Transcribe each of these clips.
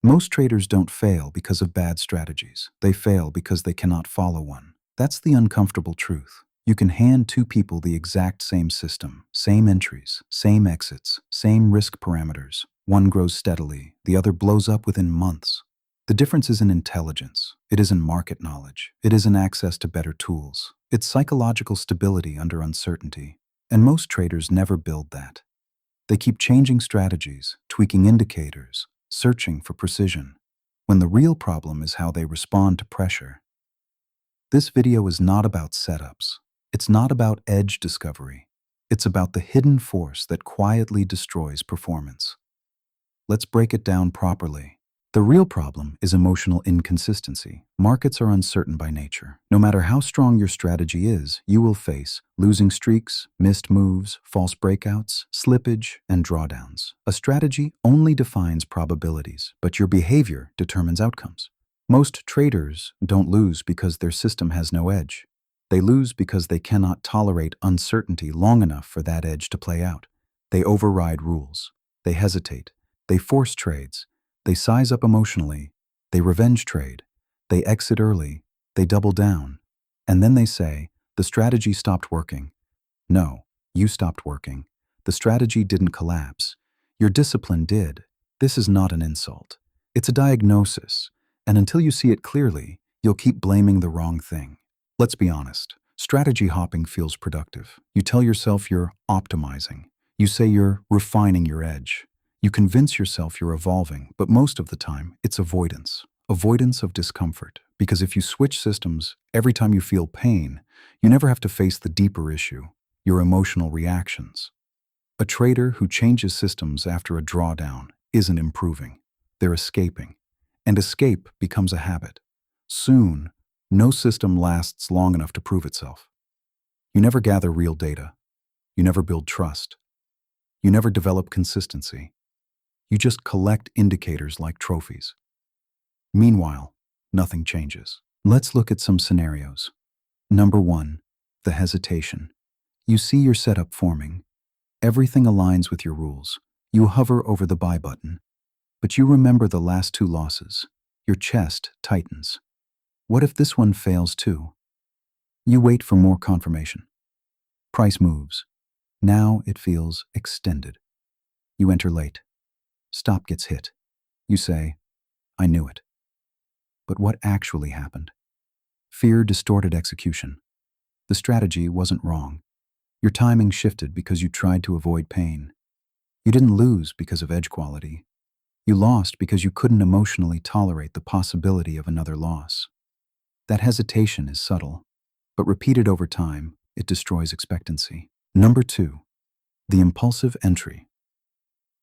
Most traders don't fail because of bad strategies. They fail because they cannot follow one. That's the uncomfortable truth. You can hand two people the exact same system, same entries, same exits, same risk parameters. One grows steadily, the other blows up within months. The difference isn't intelligence. It isn't market knowledge. It isn't access to better tools. It's psychological stability under uncertainty. And most traders never build that. They keep changing strategies, tweaking indicators, searching for precision, when the real problem is how they respond to pressure. This video is not about setups. It's not about edge discovery. It's about the hidden force that quietly destroys performance. Let's break it down properly. The real problem is emotional inconsistency. Markets are uncertain by nature. No matter how strong your strategy is, you will face losing streaks, missed moves, false breakouts, slippage, and drawdowns. A strategy only defines probabilities, but your behavior determines outcomes. Most traders don't lose because their system has no edge. They lose because they cannot tolerate uncertainty long enough for that edge to play out. They override rules. They hesitate. They force trades. They size up emotionally, they revenge trade, they exit early, they double down, and then they say, the strategy stopped working. No, you stopped working. The strategy didn't collapse. Your discipline did. This is not an insult. It's a diagnosis, and until you see it clearly, you'll keep blaming the wrong thing. Let's be honest. Strategy hopping feels productive. You tell yourself you're optimizing. You say you're refining your edge. You convince yourself you're evolving, but most of the time, it's avoidance. Avoidance of discomfort. Because if you switch systems every time you feel pain, you never have to face the deeper issue, your emotional reactions. A trader who changes systems after a drawdown isn't improving. They're escaping. And escape becomes a habit. Soon, no system lasts long enough to prove itself. You never gather real data. You never build trust. You never develop consistency. You just collect indicators like trophies. Meanwhile, nothing changes. Let's look at some scenarios. Number 1, the hesitation. You see your setup forming. Everything aligns with your rules. You hover over the buy button. But you remember the last 2 losses. Your chest tightens. What if this one fails too? You wait for more confirmation. Price moves. Now it feels extended. You enter late. Stop gets hit. You say, I knew it. But what actually happened? Fear distorted execution. The strategy wasn't wrong. Your timing shifted because you tried to avoid pain. You didn't lose because of edge quality. You lost because you couldn't emotionally tolerate the possibility of another loss. That hesitation is subtle, but repeated over time, it destroys expectancy. Number 2, the impulsive entry.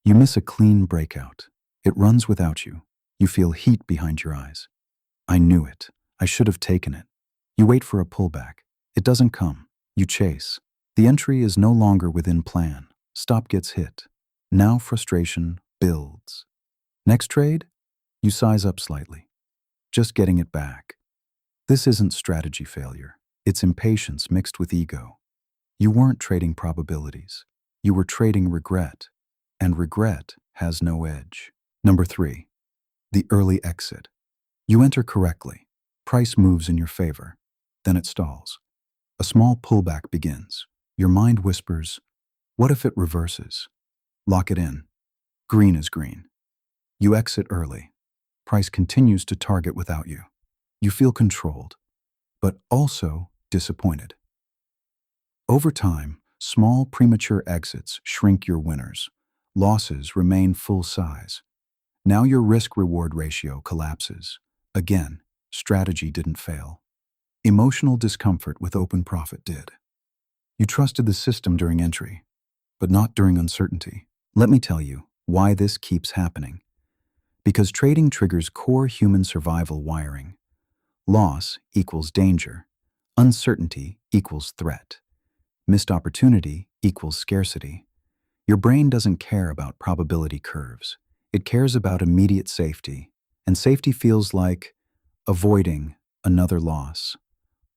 You miss a clean breakout. It runs without you. You feel heat behind your eyes. I knew it. I should have taken it. You wait for a pullback. It doesn't come. You chase. The entry is no longer within plan. Stop gets hit. Now frustration builds. Next trade? You size up slightly. Just getting it back. This isn't strategy failure. It's impatience mixed with ego. You weren't trading probabilities. You were trading regret. And regret has no edge. Number 3, the early exit. You enter correctly. Price moves in your favor. Then it stalls. A small pullback begins. Your mind whispers, what if it reverses? Lock it in. Green is green. You exit early. Price continues to target without you. You feel controlled, but also disappointed. Over time, small premature exits shrink your winners. Losses remain full size. Now your risk-reward ratio collapses. Again, strategy didn't fail. Emotional discomfort with open profit did. You trusted the system during entry, but not during uncertainty. Let me tell you why this keeps happening. Because trading triggers core human survival wiring. Loss equals danger. Uncertainty equals threat. Missed opportunity equals scarcity. Your brain doesn't care about probability curves. It cares about immediate safety, and safety feels like avoiding another loss,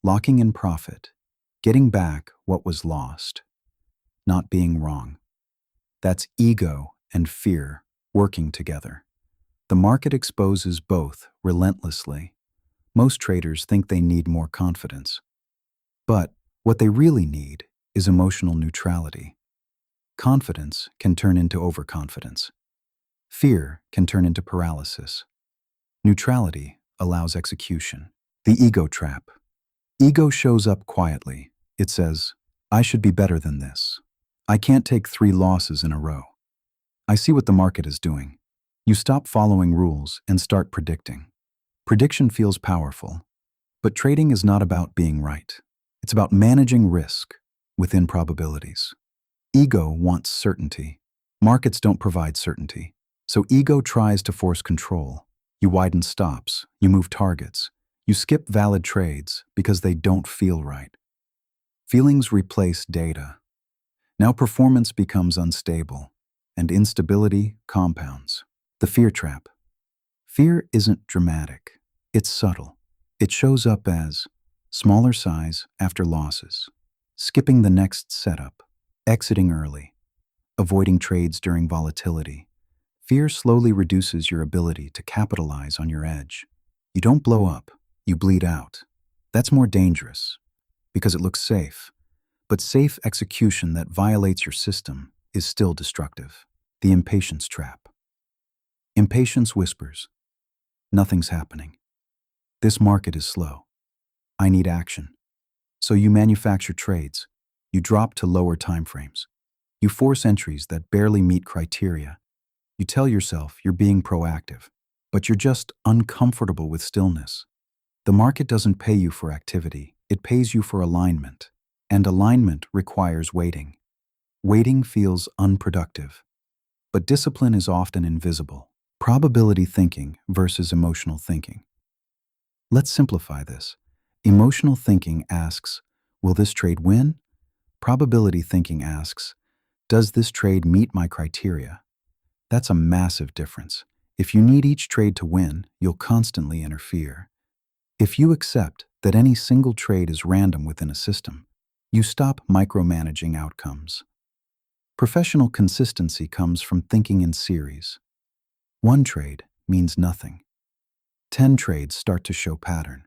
locking in profit, getting back what was lost, not being wrong. That's ego and fear working together. The market exposes both relentlessly. Most traders think they need more confidence. But what they really need is emotional neutrality. Confidence can turn into overconfidence. Fear can turn into paralysis. Neutrality allows execution. The ego trap. Ego shows up quietly. It says, I should be better than this. I can't take 3 losses in a row. I see what the market is doing. You stop following rules and start predicting. Prediction feels powerful, but trading is not about being right. It's about managing risk within probabilities. Ego wants certainty. Markets don't provide certainty. So ego tries to force control. You widen stops, you move targets, you skip valid trades because they don't feel right. Feelings replace data. Now performance becomes unstable, and instability compounds. The fear trap. Fear isn't dramatic. It's subtle. It shows up as smaller size after losses, skipping the next setup, exiting early, avoiding trades during volatility. Fear slowly reduces your ability to capitalize on your edge. You don't blow up, you bleed out. That's more dangerous because it looks safe. But safe execution that violates your system is still destructive. The impatience trap. Impatience whispers, nothing's happening. This market is slow. I need action. So you manufacture trades. You drop to lower timeframes. You force entries that barely meet criteria. You tell yourself you're being proactive, but you're just uncomfortable with stillness. The market doesn't pay you for activity. It pays you for alignment. And alignment requires waiting. Waiting feels unproductive. But discipline is often invisible. Probability thinking versus emotional thinking. Let's simplify this. Emotional thinking asks, will this trade win? Probability thinking asks, does this trade meet my criteria? That's a massive difference. If you need each trade to win, you'll constantly interfere. If you accept that any single trade is random within a system, you stop micromanaging outcomes. Professional consistency comes from thinking in series. 1 trade means nothing. 10 trades start to show pattern.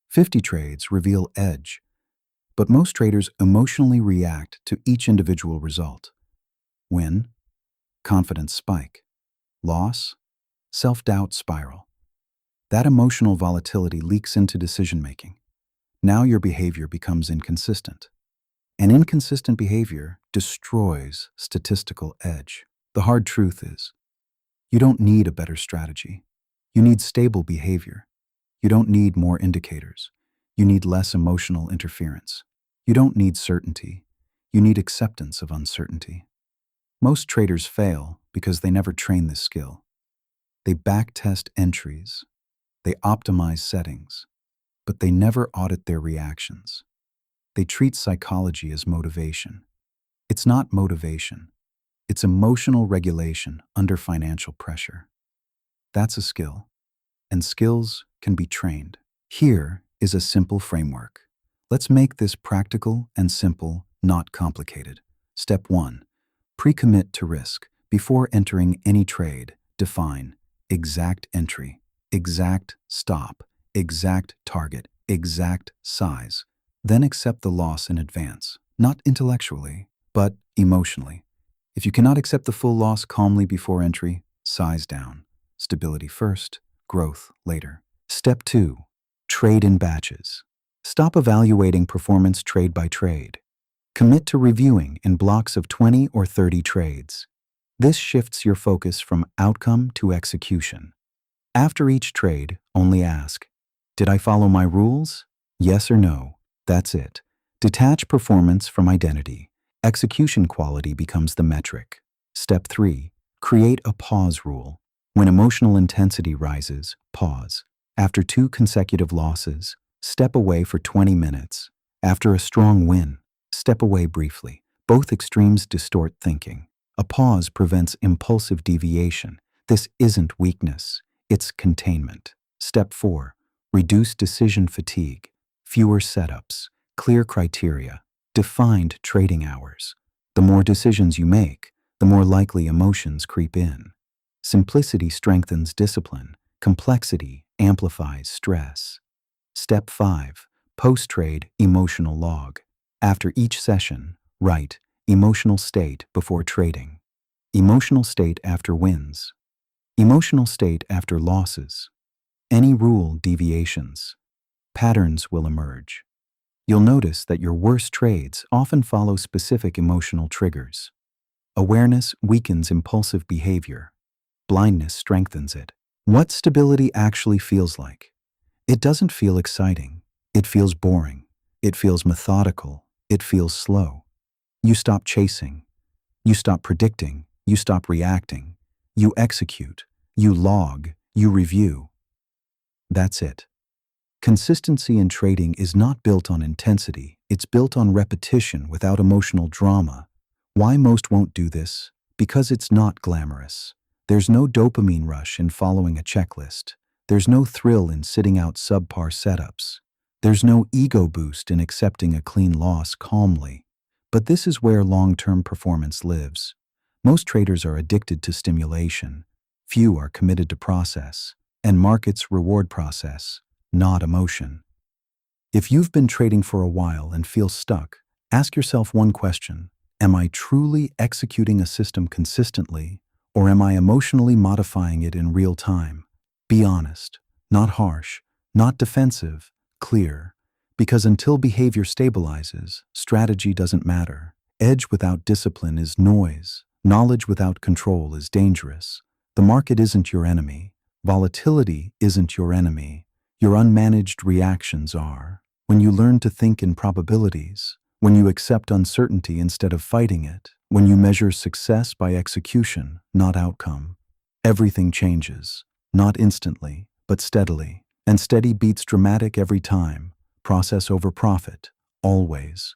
50 trades reveal edge. But most traders emotionally react to each individual result. Win, confidence spike. Loss, self-doubt spiral. That emotional volatility leaks into decision-making. Now your behavior becomes inconsistent. And inconsistent behavior destroys statistical edge. The hard truth is, you don't need a better strategy. You need stable behavior. You don't need more indicators. You need less emotional interference. You don't need certainty. You need acceptance of uncertainty. Most traders fail because they never train this skill. They backtest entries. They optimize settings. But they never audit their reactions. They treat psychology as motivation. It's not motivation. It's emotional regulation under financial pressure. That's a skill. And skills can be trained. Here is a simple framework. Let's make this practical and simple, not complicated. Step 1. Pre-commit to risk. Before entering any trade, define exact entry, exact stop, exact target, exact size. Then accept the loss in advance, not intellectually, but emotionally. If you cannot accept the full loss calmly before entry, size down. Stability first, growth later. Step 2. Trade in batches. Stop evaluating performance trade by trade. Commit to reviewing in blocks of 20 or 30 trades. This shifts your focus from outcome to execution. After each trade, only ask, did I follow my rules? Yes or no. That's it. Detach performance from identity. Execution quality becomes the metric. Step 3. Create a pause rule. When emotional intensity rises, pause. After 2 consecutive losses, step away for 20 minutes. After a strong win, step away briefly. Both extremes distort thinking. A pause prevents impulsive deviation. This isn't weakness, it's containment. Step 4. Reduce decision fatigue. Fewer setups, clear criteria, defined trading hours. The more decisions you make, the more likely emotions creep in. Simplicity strengthens discipline. Complexity amplifies stress. Step 5. Post-trade emotional log. After each session, write emotional state before trading, emotional state after wins, emotional state after losses. Any rule deviations. Patterns will emerge. You'll notice that your worst trades often follow specific emotional triggers. Awareness weakens impulsive behavior. Blindness strengthens it. What stability actually feels like? It doesn't feel exciting. It feels boring. It feels methodical. It feels slow. You stop chasing. You stop predicting. You stop reacting. You execute. You log. You review. That's it. Consistency in trading is not built on intensity. It's built on repetition without emotional drama. Why most won't do this? Because it's not glamorous. There's no dopamine rush in following a checklist. There's no thrill in sitting out subpar setups. There's no ego boost in accepting a clean loss calmly. But this is where long-term performance lives. Most traders are addicted to stimulation. Few are committed to process. And markets reward process, not emotion. If you've been trading for a while and feel stuck, ask yourself one question. Am I truly executing a system consistently, or am I emotionally modifying it in real time? Be honest, not harsh, not defensive, clear. Because until behavior stabilizes, strategy doesn't matter. Edge without discipline is noise. Knowledge without control is dangerous. The market isn't your enemy. Volatility isn't your enemy. Your unmanaged reactions are. When you learn to think in probabilities, when you accept uncertainty instead of fighting it, when you measure success by execution, not outcome, everything changes. Not instantly, but steadily. And steady beats dramatic every time. Process over profit, always.